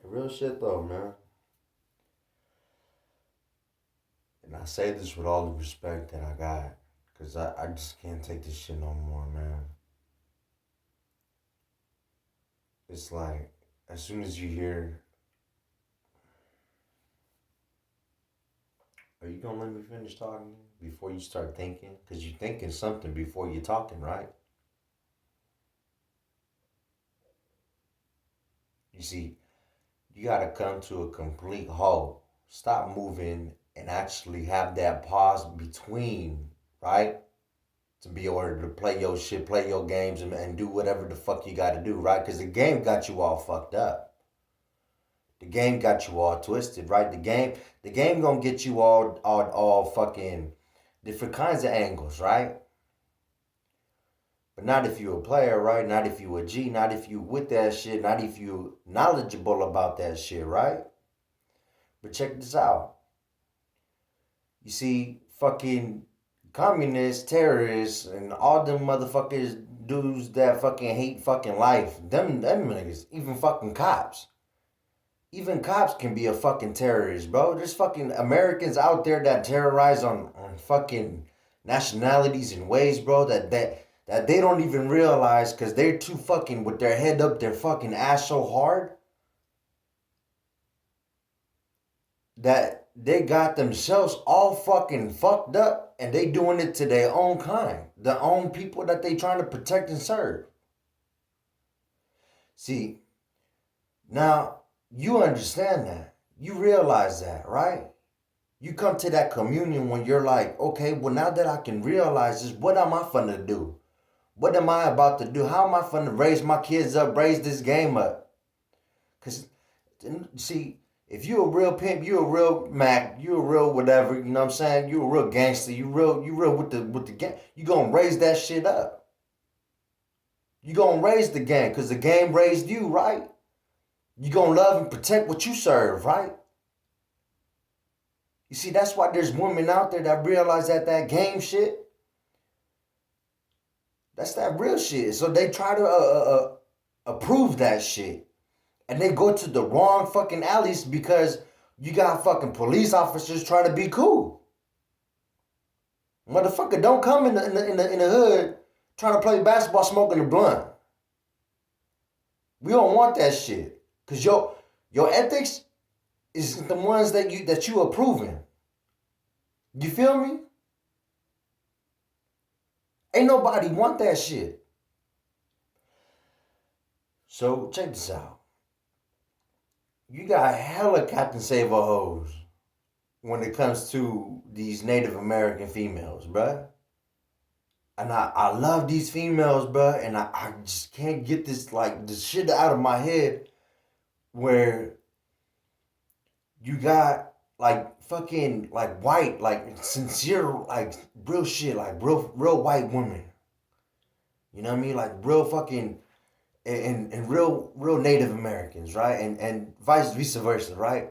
Real shit though, man. And I say this with all the respect that I got. Cause I just can't take this shit no more, man. It's like as soon as you hear, are you gonna let me finish talking before you start thinking? Cause you're thinking something before you're talking, right? You see, you gotta come to a complete halt. Stop moving and actually have that pause between, right? To be able to play your shit, play your games, and do whatever the fuck you gotta do, right? Because the game got you all fucked up. The game got you all twisted, right? The game gonna get you all fucking different kinds of angles, right? But not if you a player, right? Not if you a G, not if you with that shit, not if you knowledgeable about that shit, right? But check this out. You see, fucking communists, terrorists, and all them motherfuckers, dudes that fucking hate fucking life. Them niggas, even fucking cops. Even cops can be a fucking terrorist, bro. There's fucking Americans out there that terrorize on fucking nationalities and ways, bro, that they don't even realize because they're too fucking with their head up their fucking ass so hard that they got themselves all fucking fucked up and they doing it to their own kind, the own people that they trying to protect and serve. See, now you understand that. You realize that, right? You come to that communion when you're like, okay, well, now that I can realize this, what am I finna do? What am I about to do? How am I finna raise my kids up, raise this game up? Because, see, if you a real pimp, you a real Mac, you a real whatever, you know what I'm saying? You a real gangster, you real with the gang. You gonna raise that shit up. You gonna raise the game, because the game raised you, right? You gonna love and protect what you serve, right? You see, that's why there's women out there that realize that game shit, that's that real shit. So they try to approve that shit. And they go to the wrong fucking alleys because you got fucking police officers trying to be cool. Motherfucker, don't come in the hood trying to play basketball smoking a blunt. We don't want that shit. Cause your ethics is the ones that you approving. You feel me? Ain't nobody want that shit. So check this out. You got hella Captain Save a hoes when it comes to these Native American females, bruh. And I love these females, bruh, and I just can't get this shit out of my head where you got like fucking like white, like sincere, like real shit, like real white women. You know what I mean? Like real fucking and real Native Americans, right? And vice versa, right?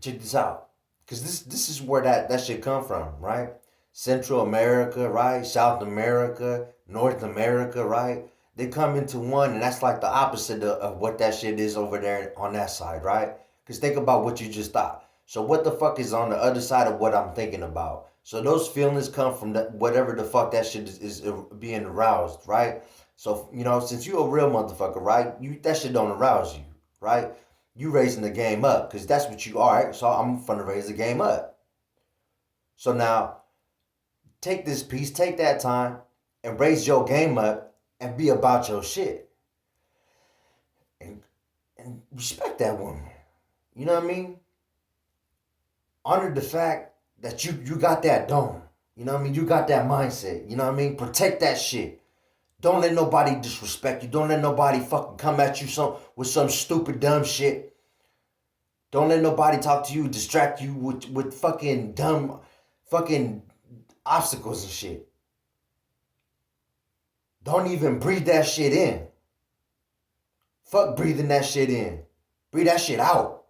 Check this out, cause this is where that shit come from, right? Central America, right? South America, North America, right? They come into one, and that's like the opposite of what that shit is over there on that side, right? Cause think about what you just thought. So what the fuck is on the other side of what I'm thinking about? So those feelings come from whatever the fuck that shit is being aroused, right? So since you a real motherfucker, right? You that shit don't arouse you, right? You raising the game up because that's what you are. So I'm gonna raise the game up. So now take this piece, take that time, and raise your game up and be about your shit and and respect that woman. You know what I mean? Honor the fact that you got that dome. You know what I mean? You got that mindset. You know what I mean? Protect that shit. Don't let nobody disrespect you. Don't let nobody fucking come at you with some stupid dumb shit. Don't let nobody talk to you, distract you with fucking dumb fucking obstacles and shit. Don't even breathe that shit in. Fuck breathing that shit in. Breathe that shit out.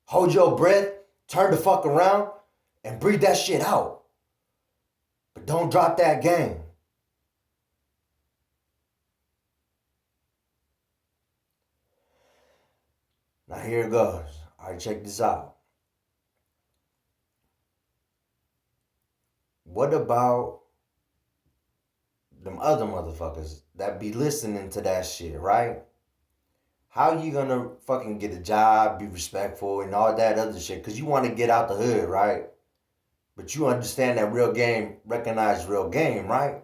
Hold your breath, turn the fuck around, and breathe that shit out. But don't drop that game. Now here it goes. All right, check this out. What about them other motherfuckers that be listening to that shit, right? How you gonna fucking get a job, be respectful, and all that other shit? Cause you want to get out the hood, right? But you understand that real game recognize real game, right?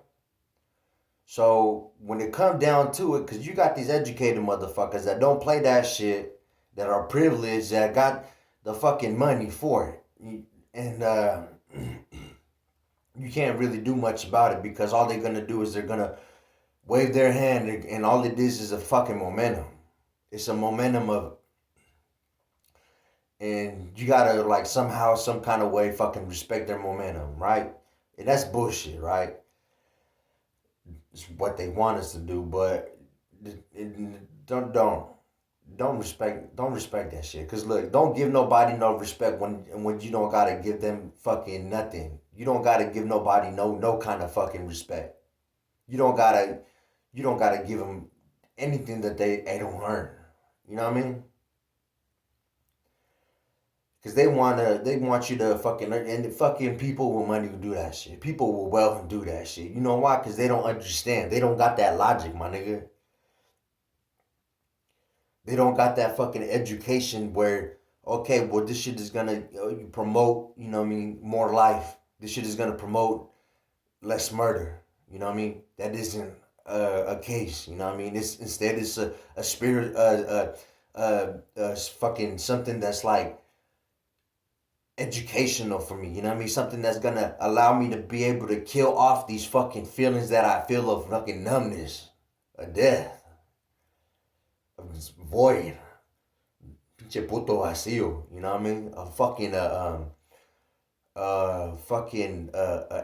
So when it come down to it, cause you got these educated motherfuckers that don't play that shit, that are privileged, that got the fucking money for it, and you can't really do much about it because all they're gonna do is they're gonna wave their hand, and all it is a fucking momentum. It's a momentum of, and you gotta like somehow, some kind of way, fucking respect their momentum, right? And that's bullshit, right? It's what they want us to do, but don't don't respect that shit. Cause look, don't give nobody no respect when you don't gotta give them fucking nothing. You don't gotta give nobody no kind of fucking respect. You don't gotta you don't gotta give them anything that they don't earn. You know what I mean? Cause they want you to fucking, and the fucking people with money will do that shit. People with wealth do that shit. You know why? Cause they don't understand. They don't got that logic, my nigga. They don't got that fucking education where, okay, well, this shit is gonna promote, you know what I mean, more life. This shit is gonna promote less murder. You know what I mean? That isn't a case. You know what I mean? It's instead it's a spirit, fucking something that's like educational for me. You know what I mean? Something that's gonna allow me to be able to kill off these fucking feelings that I feel of fucking numbness, of death, of this void. Pinche puto vacío. You know what I mean? A fucking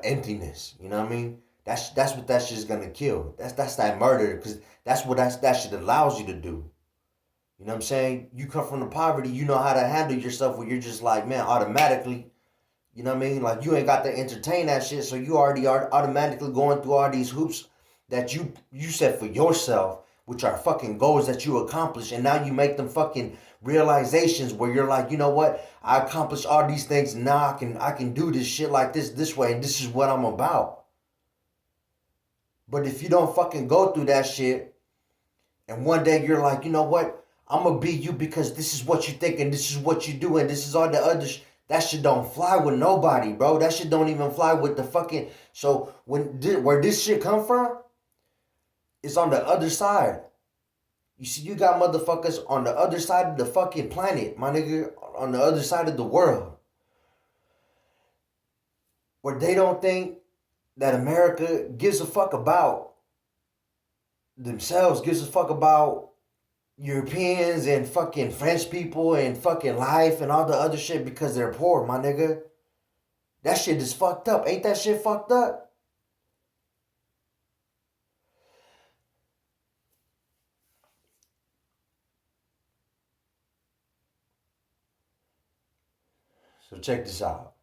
emptiness. You know what I mean? That's what that shit's gonna kill. That's that murder, because that's what that shit allows you to do. You know what I'm saying? You come from the poverty, you know how to handle yourself where you're just like, man, automatically, you know what I mean? Like you ain't got to entertain that shit, so you already are automatically going through all these hoops that you set for yourself, which are fucking goals that you accomplish, and now you make them fucking realizations where you're like, you know what? I accomplished all these things, and now I can do this shit like this way, and this is what I'm about. But if you don't fucking go through that shit, and one day you're like, you know what? I'm gonna be you because this is what you think and this is what you do and this is all the other that shit don't fly with nobody, bro. That shit don't even fly with the fucking. So where this shit come from is on the other side. You see, you got motherfuckers on the other side of the fucking planet, my nigga, on the other side of the world, where they don't think that America gives a fuck about themselves, gives a fuck about Europeans and fucking French people and fucking life and all the other shit because they're poor, my nigga. That shit is fucked up. Ain't that shit fucked up? So check this out.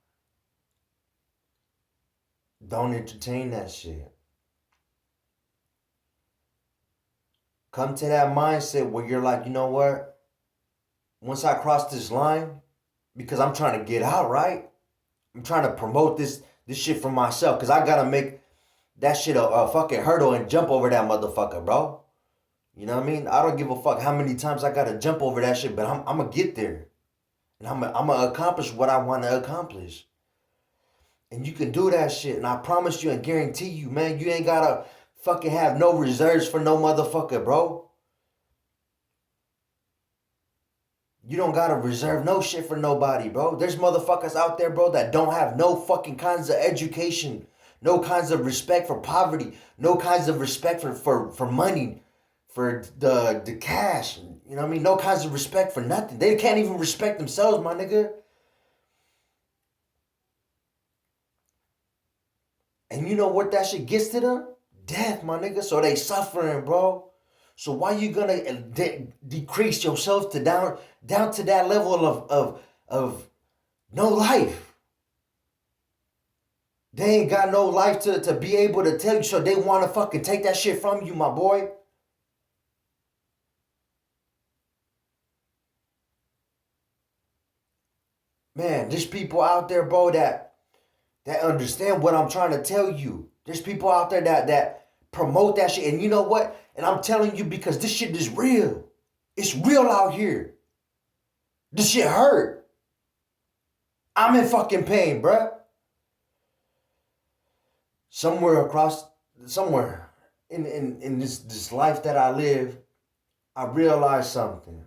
Don't entertain that shit. Come to that mindset where you're like, you know what? Once I cross this line, because I'm trying to get out, right? I'm trying to promote this shit for myself because I gotta make that shit a fucking hurdle and jump over that motherfucker, bro. You know what I mean? I don't give a fuck how many times I gotta jump over that shit, but I'm gonna get there. And I'm gonna accomplish what I wanna accomplish. And you can do that shit. And I promise you and guarantee you, man, you ain't gotta fucking have no reserves for no motherfucker, bro. You don't gotta reserve no shit for nobody, bro. There's motherfuckers out there, bro, that don't have no fucking kinds of education, no kinds of respect for poverty, no kinds of respect for money, for the cash. You know what I mean? No kinds of respect for nothing. They can't even respect themselves, my nigga. And you know what that shit gets to them? Death, my nigga. So they suffering, bro. So why you gonna decrease yourself to down to that level of no life? They ain't got no life to be able to tell you, so they wanna fucking take that shit from you, my boy. Man, there's people out there, bro, that understand what I'm trying to tell you. There's people out there that promote that shit. And you know what? And I'm telling you because this shit is real. It's real out here. This shit hurt. I'm in fucking pain, bruh. Somewhere in this life that I live, I realized something.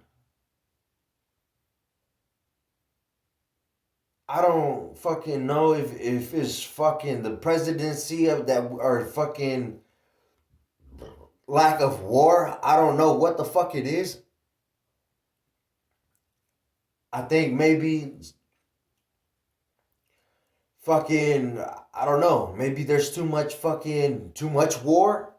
I don't fucking know if it's fucking the presidency of that or fucking lack of war. I don't know what the fuck it is. I think maybe fucking I don't know. Maybe there's too much war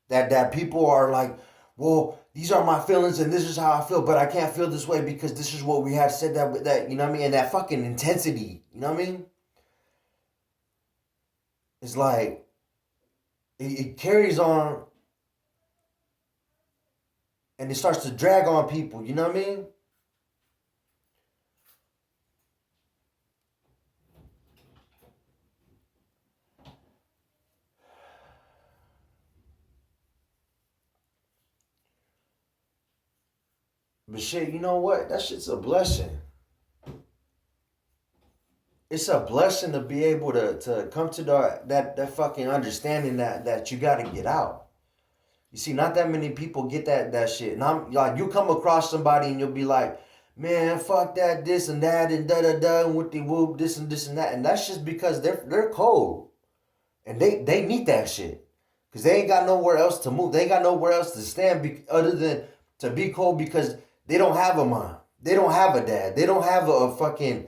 that people are like, well, these are my feelings and this is how I feel, but I can't feel this way because this is what we have said that you know what I mean, and that fucking intensity, you know what I mean? It's like it carries on and it starts to drag on people, you know what I mean? But shit, you know what? That shit's a blessing. It's a blessing to be able to come to that fucking understanding that you gotta get out. You see, not that many people get that shit. And I'm like, you come across somebody and you'll be like, man, fuck that, this and that, and da da da, and with the whoop, this and that. And that's just because they're cold. And they need that shit. Cause they ain't got nowhere else to move. They ain't got nowhere else to stand other than to be cold because they don't have a mom. They don't have a dad. They don't have a fucking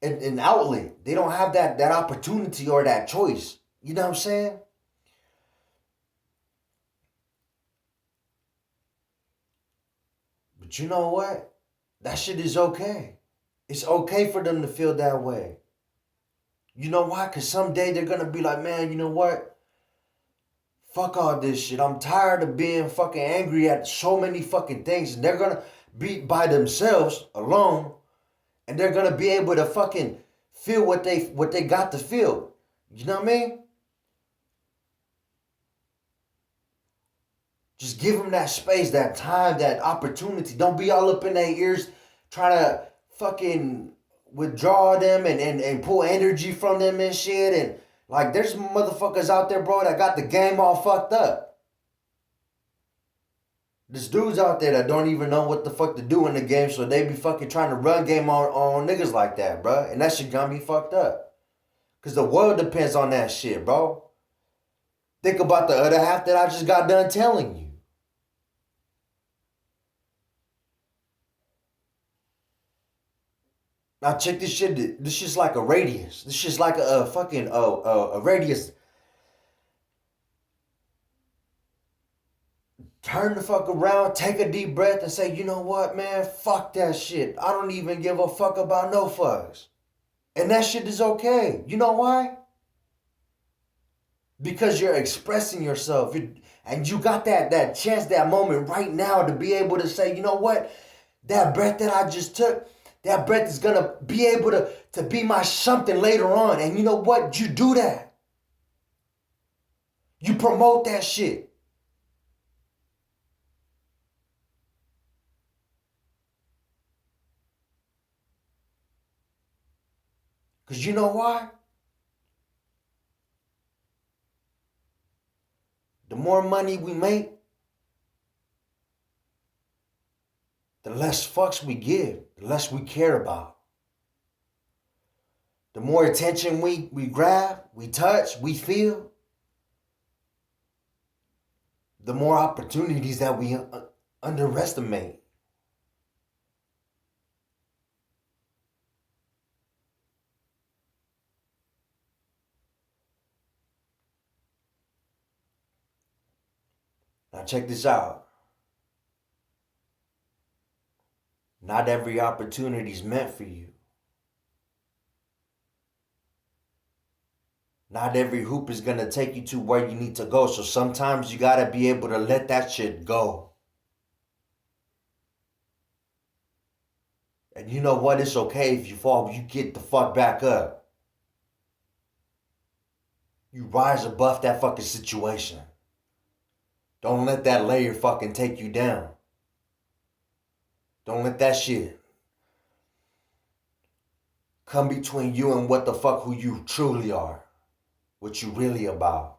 an outlet. They don't have that opportunity or that choice. You know what I'm saying? But you know what? That shit is okay. It's okay for them to feel that way. You know why? Because someday they're going to be like, man, you know what? Fuck all this shit. I'm tired of being fucking angry at so many fucking things. And they're going to be by themselves alone. And they're going to be able to fucking feel what they got to feel. You know what I mean? Just give them that space, that time, that opportunity. Don't be all up in their ears trying to fucking withdraw them and pull energy from them and shit. And like, there's motherfuckers out there, bro, that got the game all fucked up. There's dudes out there that don't even know what the fuck to do in the game, so they be fucking trying to run game on niggas like that, bro. And that shit got me fucked up. Because the world depends on that shit, bro. Think about the other half that I just got done telling you. Now check this shit. This shit's like a radius. This shit's like a fucking a radius. Turn the fuck around, take a deep breath, and say, you know what, man? Fuck that shit. I don't even give a fuck about no fucks. And that shit is okay. You know why? Because you're expressing yourself. And you got that chance, that moment right now to be able to say, you know what? That breath that I just took, that breath is gonna be able to be my something later on. And you know what? You do that. You promote that shit. Because you know why? The more money we make, the less fucks we give, the less we care about. The more attention we grab, we touch, we feel, the more opportunities that we underestimate. Now check this out. Not every opportunity is meant for you. Not every hoop is gonna take you to where you need to go. So sometimes you gotta be able to let that shit go. And you know what? It's okay if you fall, but you get the fuck back up. You rise above that fucking situation. Don't let that layer fucking take you down. Don't let that shit come between you and what the fuck who you truly are. What you really about.